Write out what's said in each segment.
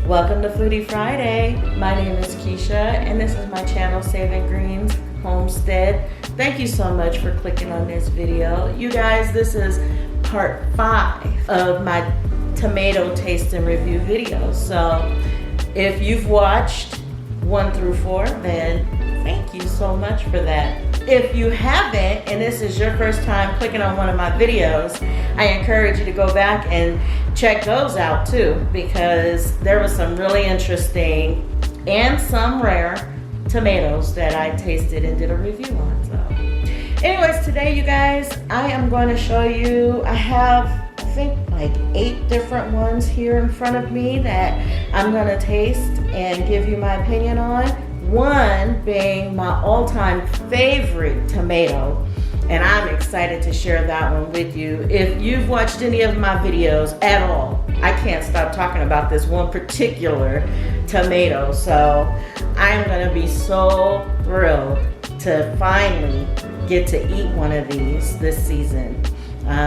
Welcome to Foodie Friday. My name is Keisha and this is my channel Saving Greens Homestead. Thank you so much for clicking on this video. You guys, this is part 5 of my tomato taste and review videos. So if you've watched 1 through 4, then thank you so much for that. If you haven't, and this is your first time clicking on one of my videos, I encourage you to go back and check those out too, because there was some really interesting and some rare tomatoes that I tasted and did a review on. So anyways, today you guys, I am going to show you, I have I think like 8 different ones here in front of me that I'm going to taste and give you my opinion on. One being my all-time favorite tomato, and I'm excited to share that one with you. If you've watched any of my videos at all, I can't stop talking about this one particular tomato. So I'm gonna be so thrilled to finally get to eat one of these this season,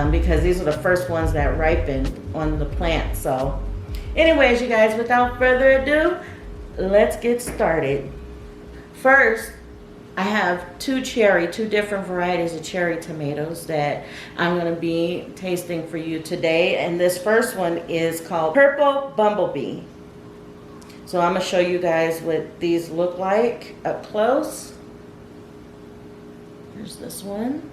because these are the first ones that ripened on the plant. So anyways, you guys, without further ado, let's get started. First, I have 2 different varieties of cherry tomatoes that I'm going to be tasting for you today. And this first one is called Purple Bumblebee. So I'm going to show you guys what these look like up close. Here's this one.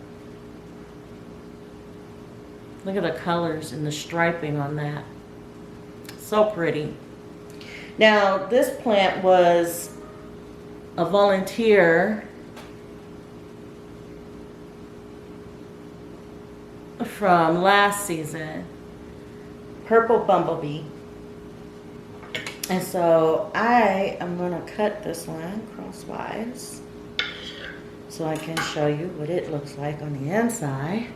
Look at the colors and the striping on that. So pretty. Now, this plant was a volunteer from last season, Purple Bumblebee. And so I am going to cut this one crosswise so I can show you what it looks like on the inside.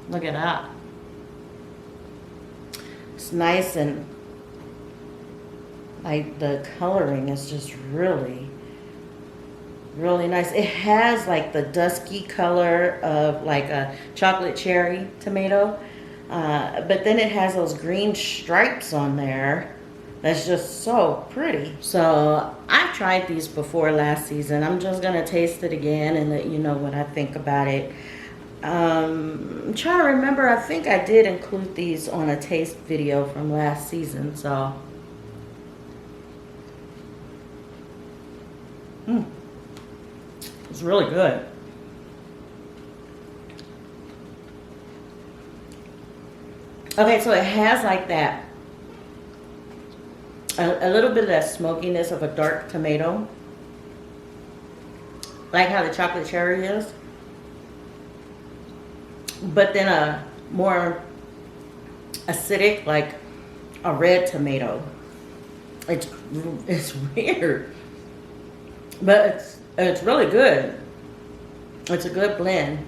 Look at that. It's nice, and like the coloring is just really nice. It has like the dusky color of like a chocolate cherry tomato, but then it has those green stripes on there. That's just so pretty. So I've tried these before last season. I'm just gonna taste it again and let you know what I think about it. I'm trying to remember, I think I did include these on a taste video from last season. So it's really good. Okay, so it has like that, a little bit of that smokiness of a dark tomato, like how the chocolate cherry is, but then a more acidic, like a red tomato. It's weird, but it's really good. It's a good blend.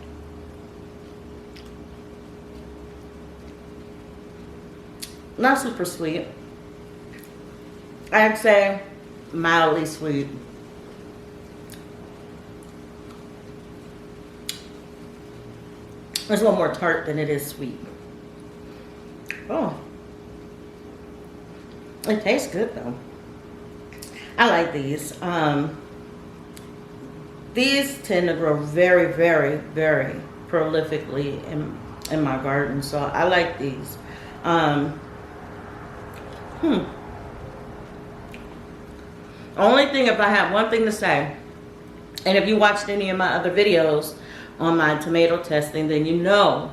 Not super sweet. I'd say mildly sweet. It's a little more tart than it is sweet. Oh, it tastes good though. I like these. These tend to grow very, very, very prolifically in my garden, so I like these. Only thing, if I have one thing to say, and if you watched any of my other videos on my tomato testing, then you know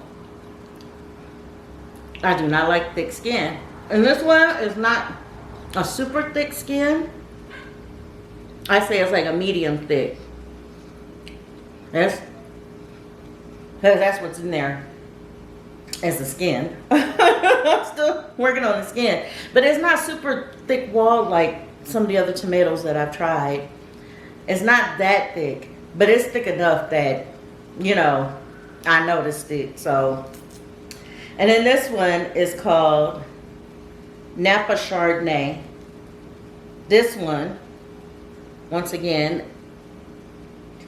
I do not like thick skin. And this one is not a super thick skin. I say it's like a medium thick. That's what's in there, as the skin. I'm still working on the skin, but it's not super thick walled like some of the other tomatoes that I've tried. It's not that thick, but it's thick enough that, you know, I noticed it. So, and then this one is called Napa Chardonnay. This one, once again,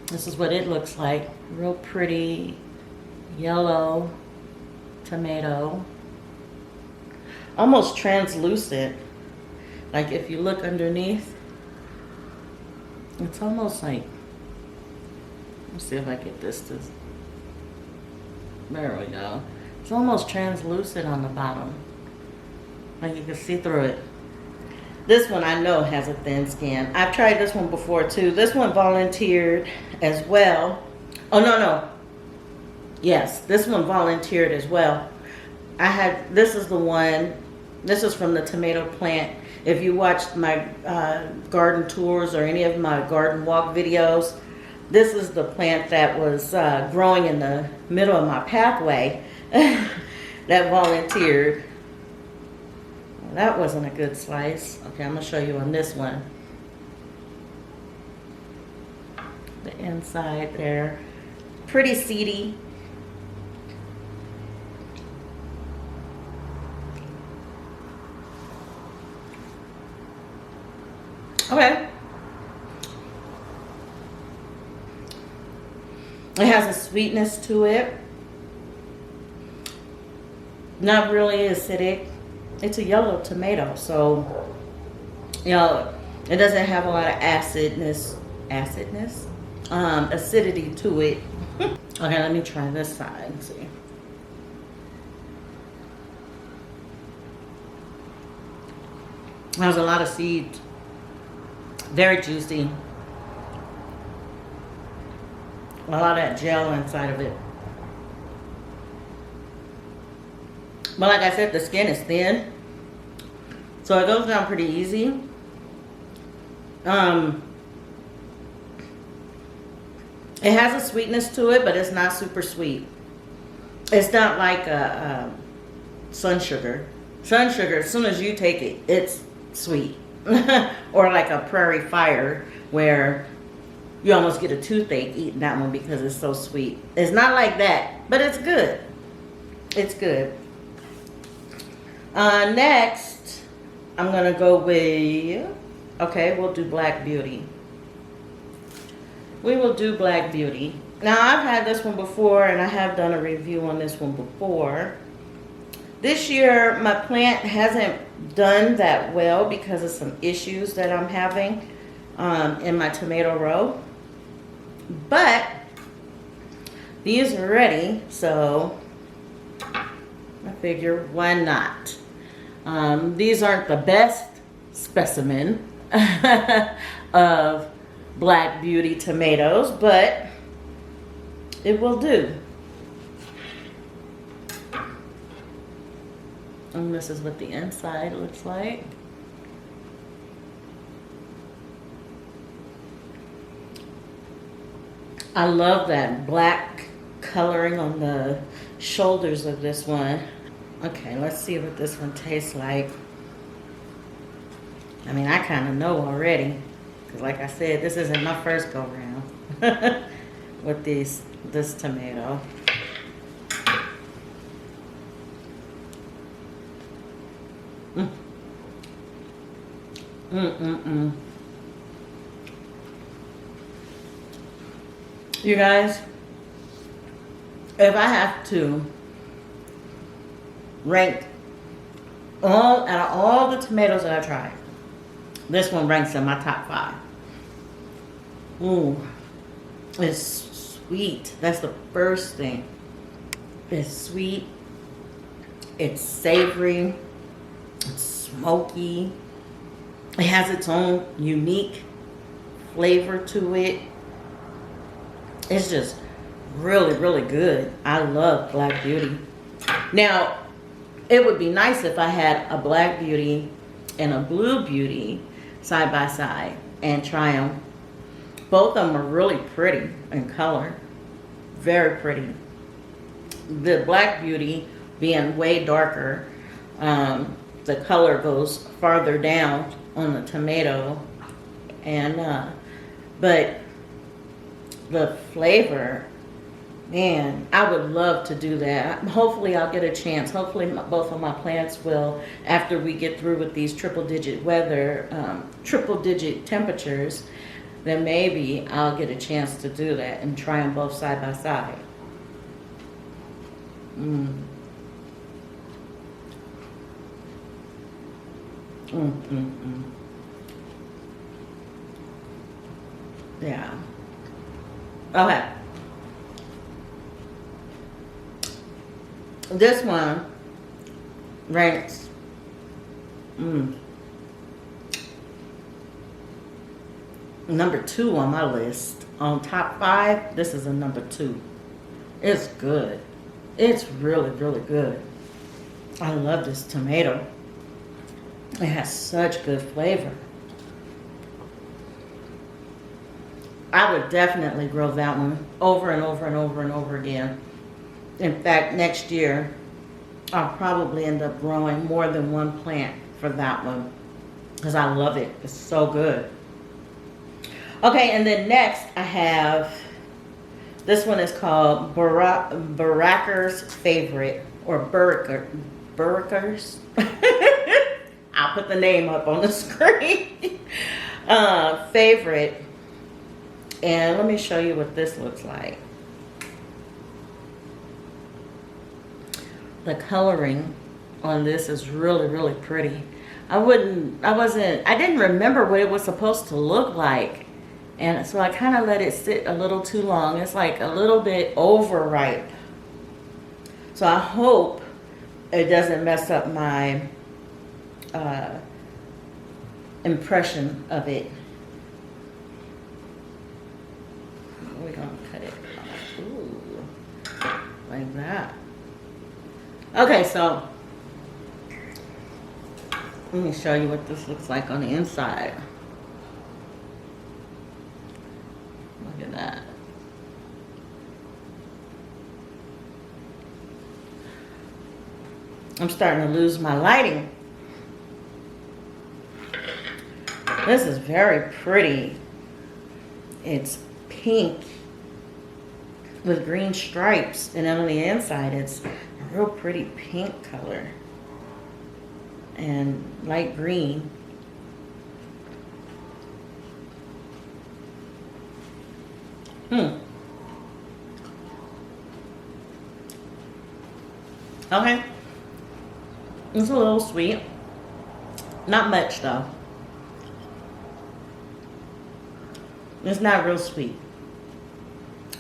this is what it looks like. Real pretty yellow tomato. almost translucent. Like if you look underneath, it's almost like, let's see if I get this to, there we go. It's almost translucent on the bottom. Like you can see through it. This one I know has a thin skin. I've tried this one before too. This one volunteered as well. Oh, no. Yes, this one volunteered as well. This is the one, this is from the tomato plant. If you watched my garden tours or any of my garden walk videos, this is the plant that was growing in the middle of my pathway that volunteered. Well, that wasn't a good slice. Okay, I'm going to show you on this one. The inside there. Pretty seedy. Okay. It has a sweetness to it. Not really acidic. It's a yellow tomato, so you know it doesn't have a lot of acidity to it. Okay, let me try this side and see. There's a lot of seeds. Very juicy. A lot of that gel inside of it. But like I said, the skin is thin, so it goes down pretty easy. It has a sweetness to it, but it's not super sweet. It's not like a sun sugar. Sun sugar, as soon as you take it, it's sweet. Or like a prairie fire, where you almost get a toothache eating that one because it's so sweet. It's not like that, but it's good. It's good. Next, I'm gonna go with, okay, we'll do Black Beauty. We will do Black Beauty. Now, I've had this one before, and I have done a review on this one before. This year, my plant hasn't done that well because of some issues that I'm having in my tomato row. But these are ready, so I figure why not? These aren't the best specimen of Black Beauty tomatoes, but it will do. And this is what the inside looks like. I love that black coloring on the shoulders of this one. Okay, let's see what this one tastes like. I mean, I kind of know already, because like I said, this isn't my first go round with this tomato. You guys, if I have to rank out of all the tomatoes that I tried, this one ranks in my top 5. Ooh, it's sweet. That's the first thing. It's sweet. It's savory. It's smoky. It has its own unique flavor to it. It's just really, really good. I love Black Beauty. Now, it would be nice if I had a Black Beauty and a Blue Beauty side by side and try them. Both of them are really pretty in color. Very pretty. The Black Beauty being way darker, the color goes farther down on the tomato, and but the flavor, man, I would love to do that. Hopefully I'll get a chance. Hopefully both of my plants will, after we get through with these triple digit temperatures, then maybe I'll get a chance to do that and try them both side by side. Yeah. Okay. This one ranks number 2 on my list. On top 5, this is a number 2. It's good. It's really, really good. I love this tomato. It has such good flavor. I would definitely grow that one over and over and over and over again. In fact, next year, I'll probably end up growing more than one plant for that one because I love it. It's so good. Okay, and then next I have, this one is called Baracker's Favorite, or Burker's. I'll put the name up on the screen. Favorite. And let me show you what this looks like. The coloring on this is really, really pretty. I didn't remember what it was supposed to look like. And so I kind of let it sit a little too long. It's like a little bit overripe. So I hope it doesn't mess up my impression of it. We're gonna cut it off. Ooh, like that. Okay, so let me show you what this looks like on the inside. Look at that. I'm starting to lose my lighting. This is very pretty. It's pink with green stripes, and then on the inside it's a real pretty pink color and light green. Okay. It's a little sweet. Not much though. It's not real sweet.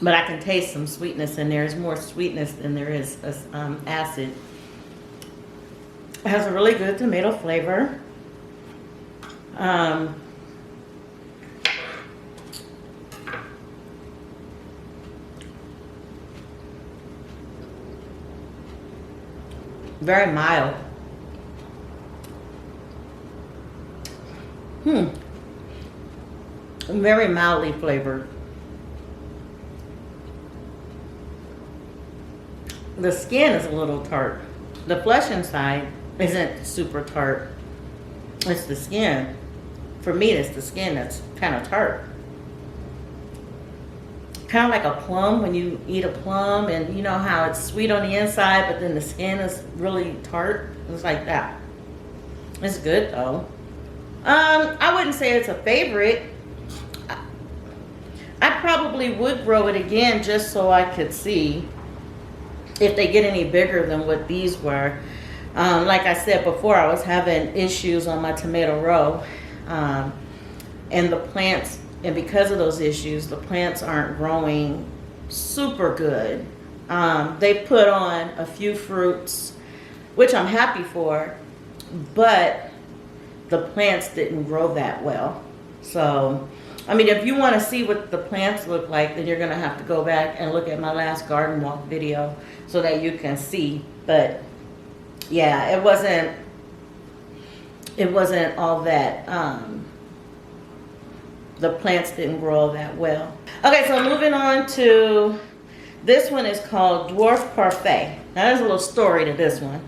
But I can taste some sweetness in there. There's more sweetness than there is acid. It has a really good tomato flavor. Very mild. Very mildly flavored. The skin is a little tart. The flesh inside isn't super tart. It's the skin. For me, it's the skin that's kind of tart. Kind of like a plum, when you eat a plum and you know how it's sweet on the inside, but then the skin is really tart. It's like that. It's good though. I wouldn't say it's a favorite. I probably would grow it again just so I could see if they get any bigger than what these were. Like I said before, I was having issues on my tomato row, and the plants, and because of those issues, the plants aren't growing super good. They put on a few fruits, which I'm happy for, but the plants didn't grow that well. So, I mean, if you want to see what the plants look like, then you're going to have to go back and look at my last garden walk video so that you can see. But yeah, it wasn't all that, the plants didn't grow that well. Okay, so moving on to, this one is called Dwarf Parfait. Now there's a little story to this one.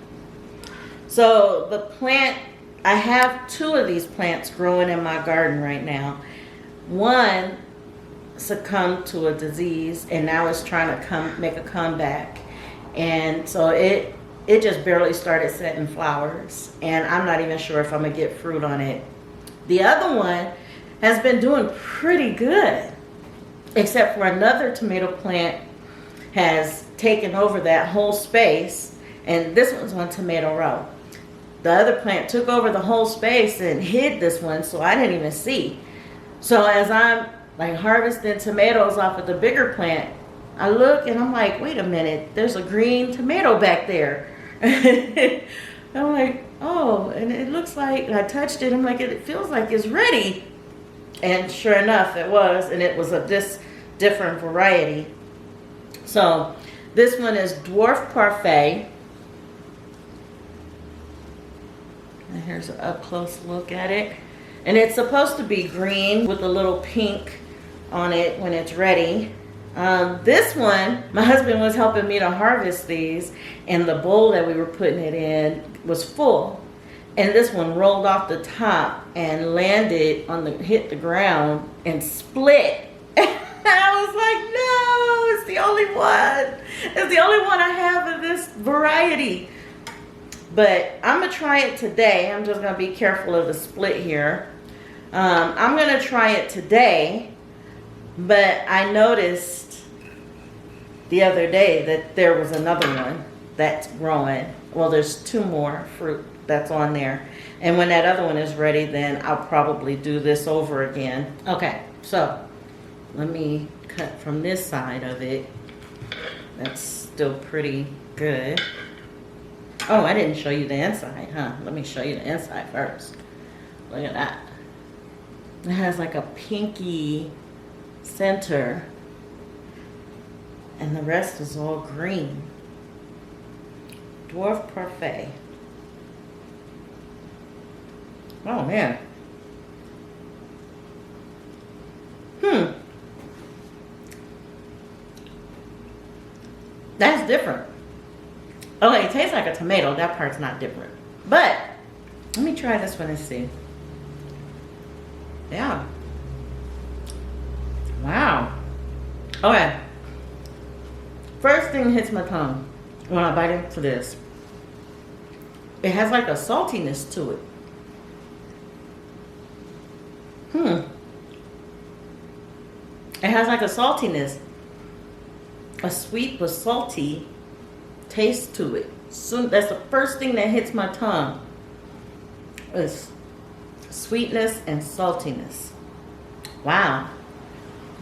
So the plant, I have 2 of these plants growing in my garden right now. One succumbed to a disease and now it's trying to make a comeback. And so it just barely started setting flowers, and I'm not even sure if I'm gonna get fruit on it. The other one has been doing pretty good, except for another tomato plant has taken over that whole space, and this one's on tomato row. the other plant took over the whole space and hid this one, so I didn't even see. So as I'm like harvesting tomatoes off of the bigger plant, I look and I'm like, wait a minute, there's a green tomato back there. I'm like, oh, and it looks like, I touched it, I'm like, it feels like it's ready. And sure enough, it was, and it was of this different variety. So this one is Dwarf Parfait. And here's an up close look at it. And it's supposed to be green with a little pink on it when it's ready. This one, my husband was helping me to harvest these, and the bowl that we were putting it in was full. And this one rolled off the top and landed on hit the ground and split. I was like, no, it's the only one. It's the only one I have of this variety. But I'm gonna try it today. I'm just gonna be careful of the split here. I'm gonna try it today, but I noticed the other day that there was another one that's growing. Well, there's 2 more fruit that's on there. And when that other one is ready, then I'll probably do this over again. Okay, so let me cut from this side of it. That's still pretty good. Oh, I didn't show you the inside, huh? Let me show you the inside first. Look at that. It has like a pinky center, and the rest is all green. Dwarf Parfait. Oh man. That's different. Okay, it tastes like a tomato. That part's not different. But let me try this one and see. Yeah. Wow. Okay. First thing hits my tongue when I bite into this. It has like a saltiness to it. It has like a saltiness. A sweet but salty taste to it. So that's the first thing that hits my tongue. Is sweetness and saltiness. Wow.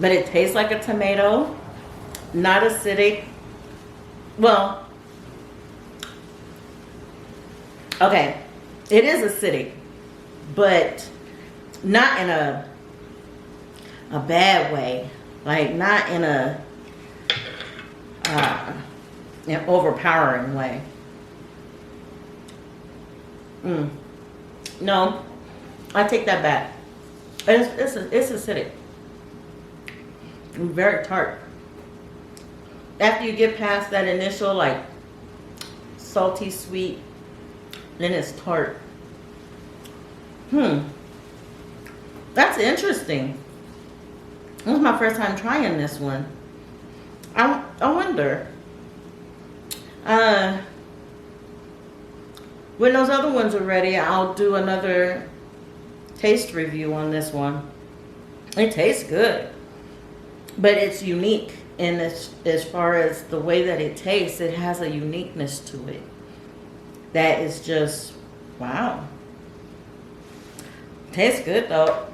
But it tastes like a tomato. Not acidic. Well, okay, it is acidic, but not in a bad way. Like not in an overpowering way. No, I take that back. It's acidic. Very tart. After you get past that initial like salty sweet, then it's tart. That's interesting. This was my first time trying this one. I wonder when those other ones are ready, I'll do another taste review on this one. It tastes good, but it's unique. And as far as the way that it tastes, it has a uniqueness to it that is just, wow. Tastes good though.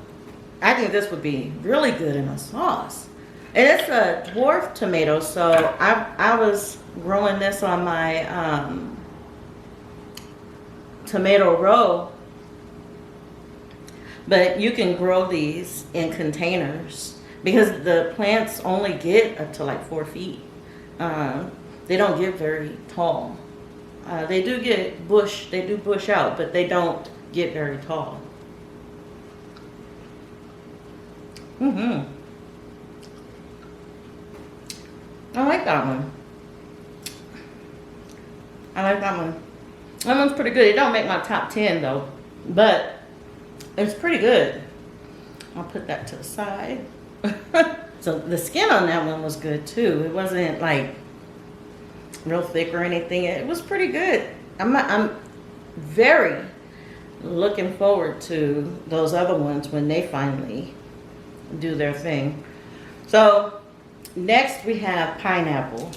I think this would be really good in a sauce. And it's a dwarf tomato, so I was growing this on my tomato row. But you can grow these in containers, because the plants only get up to like 4 feet. They don't get very tall. They do bush out, but they don't get very tall. I like that one. That one's pretty good. It don't make my top 10 though, but it's pretty good. I'll put that to the side. So the skin on that one was good too. It wasn't like real thick or anything. It was pretty good. I'm very looking forward to those other ones when they finally do their thing. So next we have pineapple.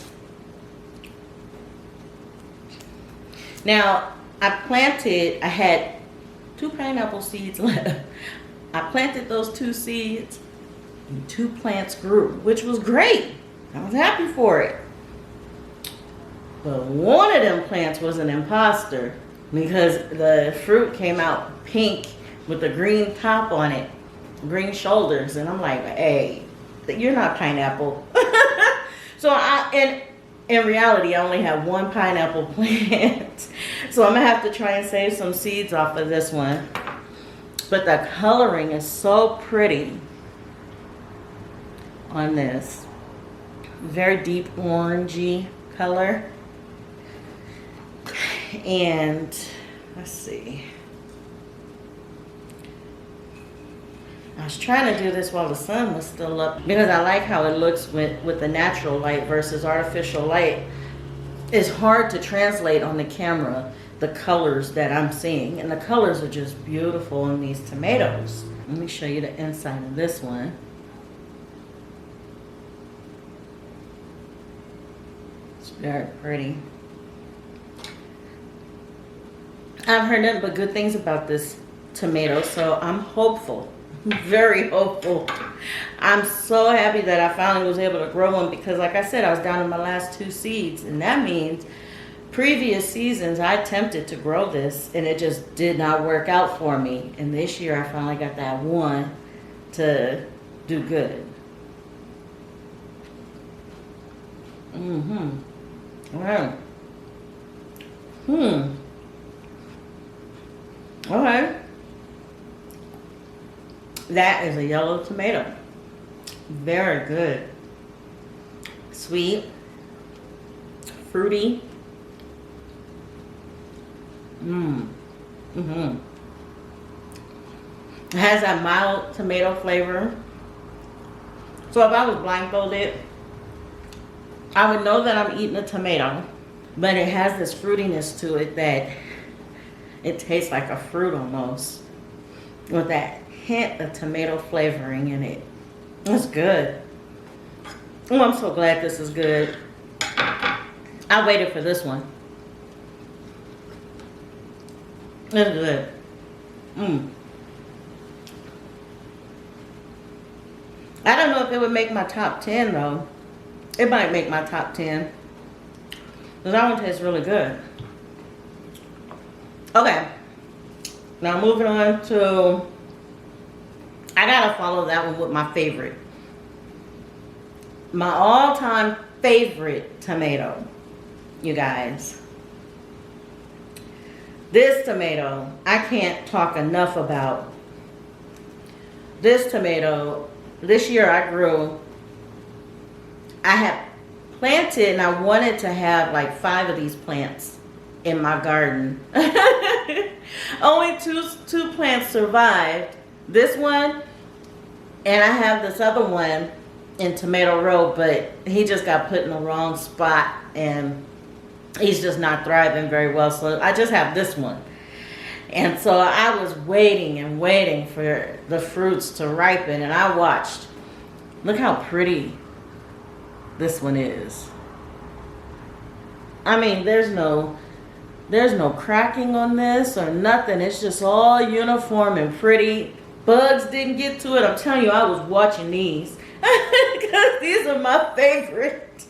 Now I had 2 pineapple seeds left. I planted those 2 seeds and 2 plants grew, which was great. I was happy for it. But one of them plants was an imposter because the fruit came out pink with a green top on it, green shoulders, and I'm like, hey, you're not pineapple. So in reality, I only have 1 pineapple plant. So I'm gonna have to try and save some seeds off of this one. But the coloring is so pretty on this. Very deep orangey color. And let's see. I was trying to do this while the sun was still up because I like how it looks with the natural light versus artificial light. It's hard to translate on the camera the colors that I'm seeing, and the colors are just beautiful in these tomatoes. Let me show you the inside of this one. It's very pretty. I've heard nothing but good things about this tomato, so I'm hopeful. Very hopeful. I'm so happy that I finally was able to grow one because, like I said, I was down to my last 2 seeds, and that means previous seasons I attempted to grow this and it just did not work out for me. And this year I finally got that one to do good. All right. Okay. That is a yellow tomato. Very good. Sweet. Fruity. It has that mild tomato flavor. So if I was blindfolded, I would know that I'm eating a tomato, but it has this fruitiness to it that it tastes like a fruit almost, with that hint of tomato flavoring in it. It's good. Oh, I'm so glad this is good. I waited for this one. It's good. I don't know if it would make my top 10 though. It might make my top 10. Because that one tastes really good. Okay. Now moving on to, I gotta follow that one with my favorite. My all-time favorite tomato, you guys. This tomato, I can't talk enough about. This tomato, this year I grew, I had planted and I wanted to have like 5 of these plants in my garden. Only two plants survived. This one, and I have this other one in Tomato Row, but he just got put in the wrong spot and he's just not thriving very well. So I just have this one. And so I was waiting and waiting for the fruits to ripen, and I watched. Look how pretty this one is. I mean, there's no cracking on this or nothing. It's just all uniform and pretty. Bugs didn't get to it. I'm telling you, I was watching these because these are my favorite.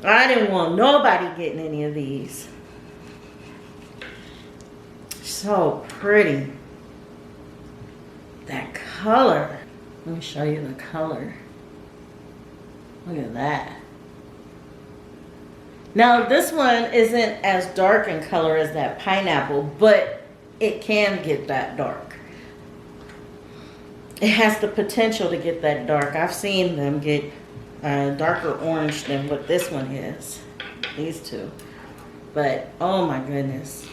I didn't want nobody getting any of these. So pretty. That color. Let me show you the color. Look at that. Now this one isn't as dark in color as that pineapple, but it can get that dark. It has the potential to get that dark. I've seen them get darker orange than what this one is. These two. But oh my goodness.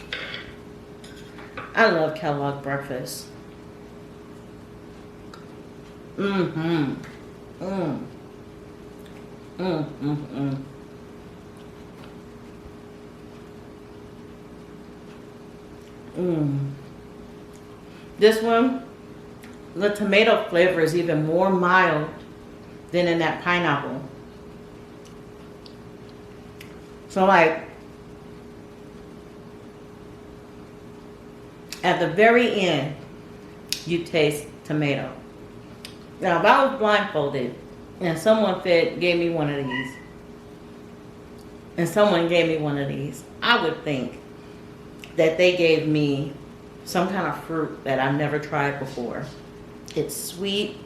I love Kellogg breakfast. This one, the tomato flavor is even more mild than in that pineapple. So like, At the very end, you taste tomato. Now, if I was blindfolded and someone gave me one of these, I would think that they gave me some kind of fruit that I've never tried before. It's sweet.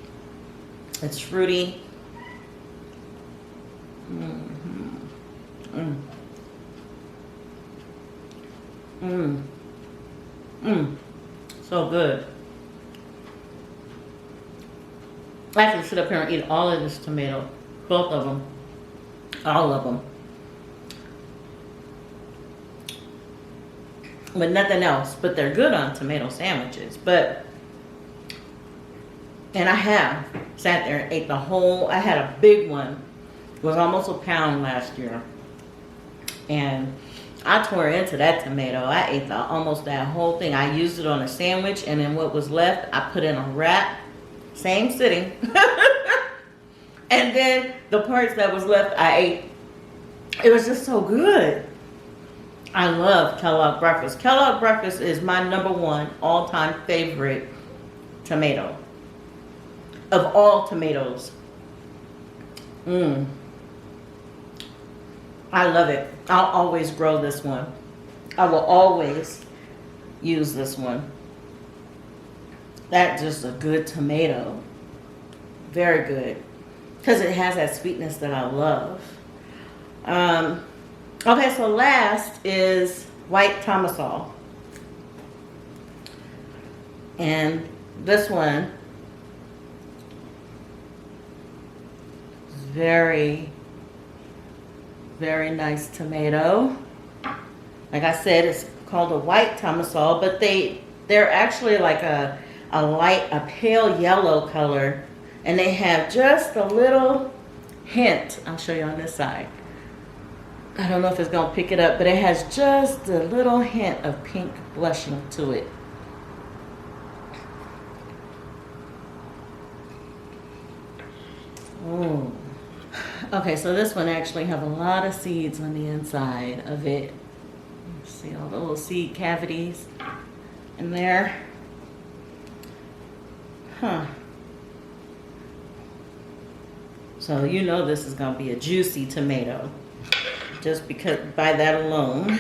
It's fruity. So good. I can sit up here and eat all of this tomato. Both of them. All of them. With nothing else. But they're good on tomato sandwiches. And I have sat there and ate the whole. I had a big one. It was almost a pound last year. And I tore into that tomato. I ate almost that whole thing. I used it on a sandwich, and then what was left, I put in a wrap. Same sitting. And then the parts that was left, I ate. It was just so good. I love Kellogg breakfast. Kellogg breakfast is my #1 all-time favorite tomato. Of all tomatoes. I love it. I'll always grow this one. I will always use this one. That's just a good tomato. Very good. Because it has that sweetness that I love. Okay, so last is white tomato. And this one is very, very nice tomato. Like I said, it's called a white tomato, but they're actually like a pale yellow color, and they have just a little hint. I'll show you on this side. I don't know if it's gonna pick it up, but it has just a little hint of pink blushing to it. Oh. Okay, so this one actually have a lot of seeds on the inside of it. See all the little seed cavities in there. So you know this is going to be a juicy tomato. Just because by that alone.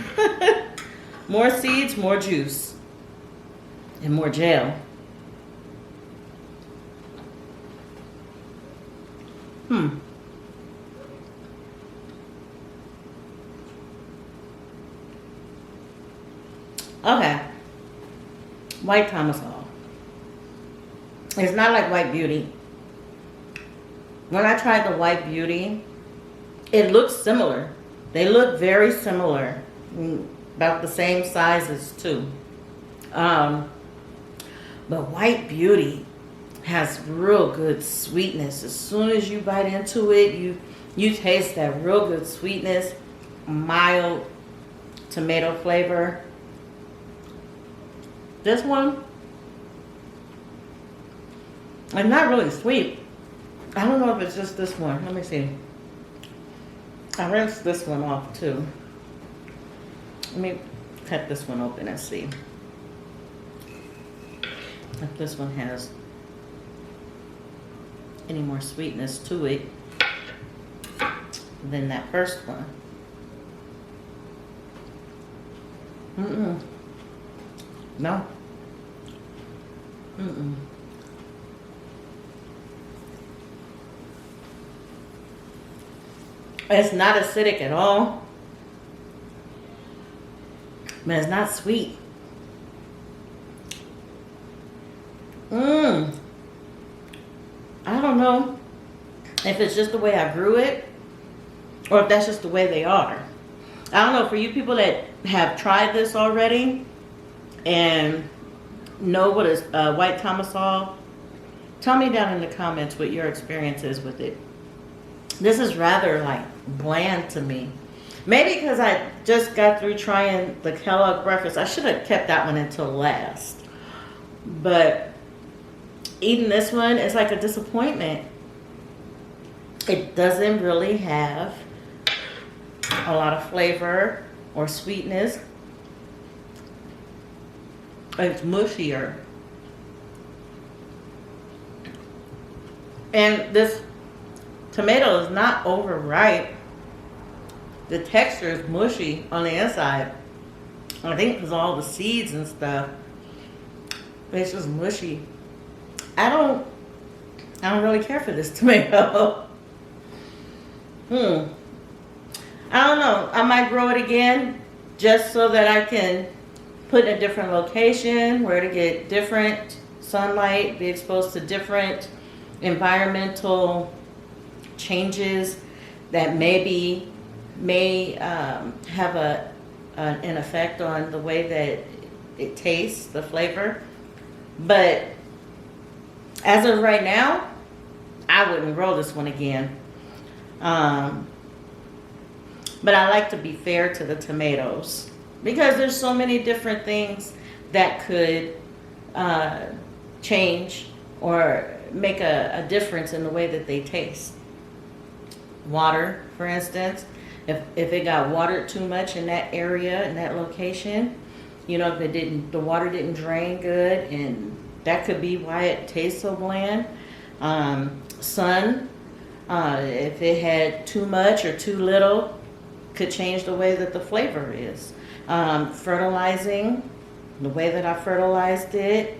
More seeds, more juice. And more gel. Okay. White tomato. It's not like White Beauty. When I tried the White Beauty, it looks similar. They look very similar. About the same sizes too. But White Beauty has real good sweetness. As soon as you bite into it, you taste that real good sweetness. Mild tomato flavor. This one, it's not really sweet. I don't know if it's just this one. Let me see. I rinsed this one off too. Let me cut this one open and see if this one has any more sweetness to it than that first one. No. It's not acidic at all. But it's not sweet. I don't know if it's just the way I grew it or if that's just the way they are. I don't know, for you people that have tried this already and know what is white tomato, tell me down in the comments what your experience is with it. This is rather like bland to me. Maybe because I just got through trying the Kellogg breakfast. I should have kept that one until last. But eating this one is like a disappointment. It doesn't really have a lot of flavor or sweetness. It's mushier. And this tomato is not overripe. The texture is mushy on the inside. I think because all the seeds and stuff. It's just mushy. I don't really care for this tomato. I don't know. I might grow it again just so that I can put in a different location where to get different sunlight, be exposed to different environmental changes that may have an effect on the way that it tastes, the flavor. But as of right now, I wouldn't grow this one again. But I like to be fair to the tomatoes because there's so many different things that could change or make a difference in the way that they taste. Water, for instance, if it got watered too much in that area, in that location, you know, if the water didn't drain good, and that could be why it tastes so bland. Sun, if it had too much or too little, could change the way that the flavor is. Fertilizing, the way that I fertilized it.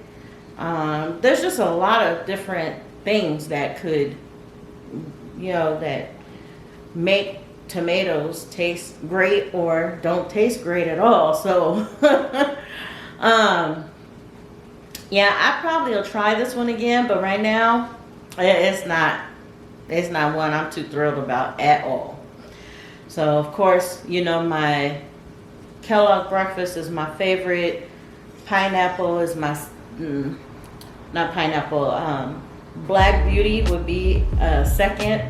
There's just a lot of different things that could, you know, that make tomatoes taste great or don't taste great at all. So, yeah, I probably will try this one again, but right now, it's not one I'm too thrilled about at all. So, of course, you know, my Kellogg breakfast is my favorite. Pineapple is my, not pineapple, Black Beauty would be second.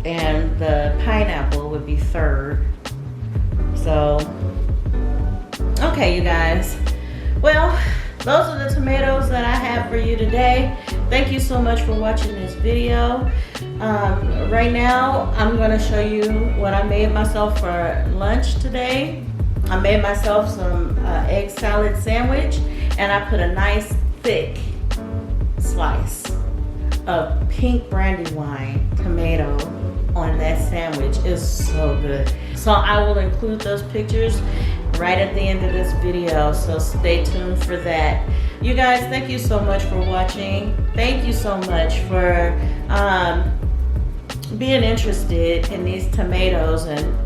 And the pineapple would be third. So, okay, you guys. Well, those are the tomatoes that I have for you today. Thank you so much for watching this video. Right now, I'm going to show you what I made myself for lunch today. I made myself some egg salad sandwich, and I put a nice thick slice of pink brandywine tomato on that sandwich. Is so good. So I will include those pictures right at the end of this video, so stay tuned for that. You guys, thank you so much for watching. Thank you so much for being interested in these tomatoes and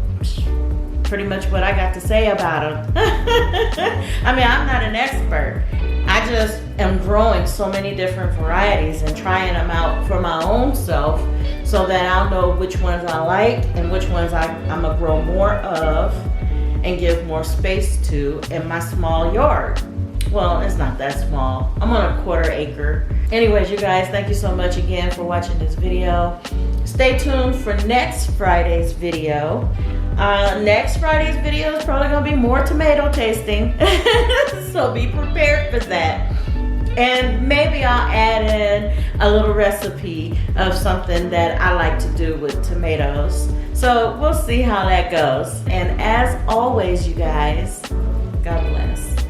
pretty much what I got to say about them. I mean, I'm not an expert. I just am growing so many different varieties and trying them out for my own self so that I'll know which ones I like and which ones I'm gonna grow more of and give more space to in my small yard. Well, it's not that small. I'm on a 1/4 acre. Anyways, you guys, thank you so much again for watching this video. Stay tuned for next Friday's video. Next Friday's video is probably gonna be more tomato tasting. So be prepared for that. And maybe I'll add in a little recipe of something that I like to do with tomatoes. So we'll see how that goes. And as always, you guys, God bless.